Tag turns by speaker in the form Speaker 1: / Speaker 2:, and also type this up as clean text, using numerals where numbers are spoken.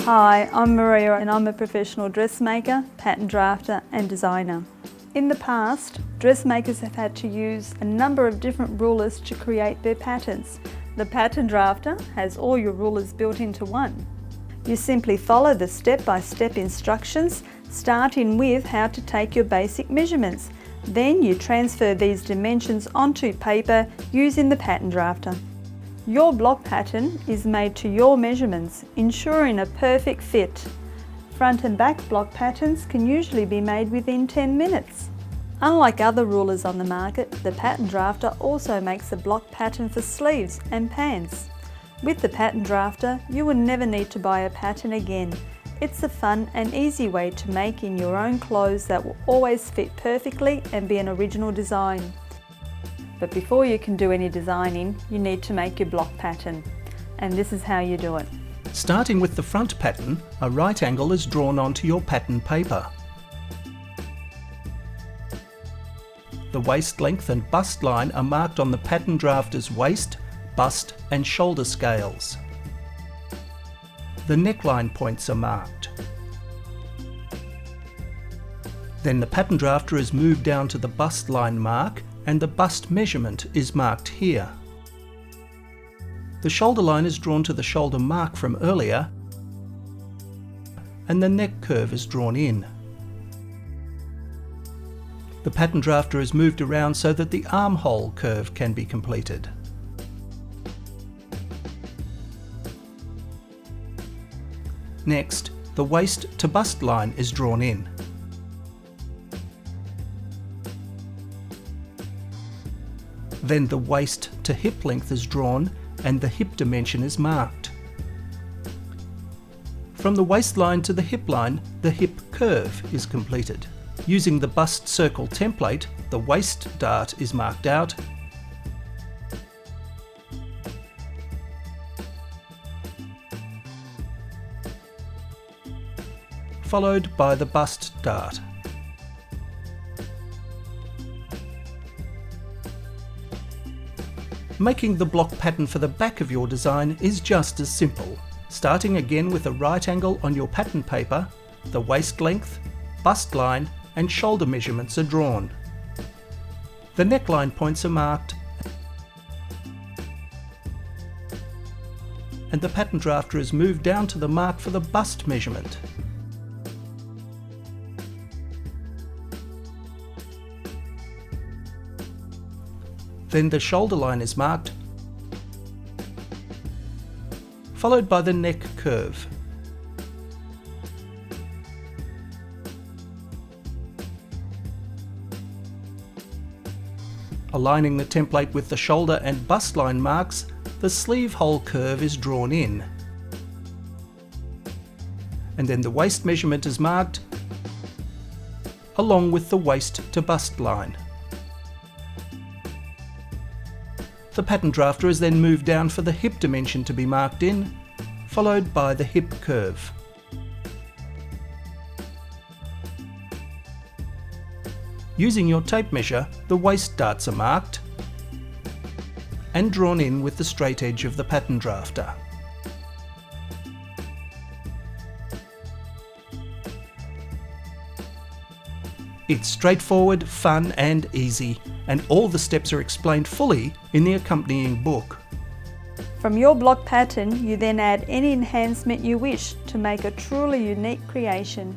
Speaker 1: Hi, I'm Maria and I'm a professional dressmaker, pattern drafter and designer. In the past, dressmakers have had to use a number of different rulers to create their patterns. The pattern drafter has all your rulers built into one. You simply follow the step-by-step instructions, starting with how to take your basic measurements. Then you transfer these dimensions onto paper using the pattern drafter. Your block pattern is made to your measurements, ensuring a perfect fit. Front and back block patterns can usually be made within 10 minutes. Unlike other rulers on the market, the pattern drafter also makes a block pattern for sleeves and pants. With the pattern drafter, you will never need to buy a pattern again. It's a fun and easy way to make in your own clothes that will always fit perfectly and be an original design. But before you can do any designing, you need to make your block pattern. And this is how you do it.
Speaker 2: Starting with the front pattern, a right angle is drawn onto your pattern paper. The waist length and bust line are marked on the pattern drafter's waist, bust and shoulder scales. The neckline points are marked. Then the pattern drafter is moved down to the bust line mark and the bust measurement is marked here. The shoulder line is drawn to the shoulder mark from earlier and the neck curve is drawn in. The pattern drafter is moved around so that the armhole curve can be completed. Next, the waist to bust line is drawn in. Then the waist to hip length is drawn and the hip dimension is marked. From the waistline to the hip line, the hip curve is completed. Using the bust circle template, the waist dart is marked out followed by the bust dart. Making the block pattern for the back of your design is just as simple. Starting again with a right angle on your pattern paper, the waist length, bust line and shoulder measurements are drawn. The neckline points are marked and the pattern drafter is moved down to the mark for the bust measurement. Then the shoulder line is marked, followed by the neck curve. Aligning the template with the shoulder and bust line marks, the sleeve hole curve is drawn in. And then the waist measurement is marked, along with the waist to bust line. The pattern drafter is then moved down for the hip dimension to be marked in, followed by the hip curve. Using your tape measure, the waist darts are marked and drawn in with the straight edge of the pattern drafter. It's straightforward, fun and easy, and all the steps are explained fully in the accompanying book.
Speaker 1: From your block pattern, you then add any enhancement you wish to make a truly unique creation.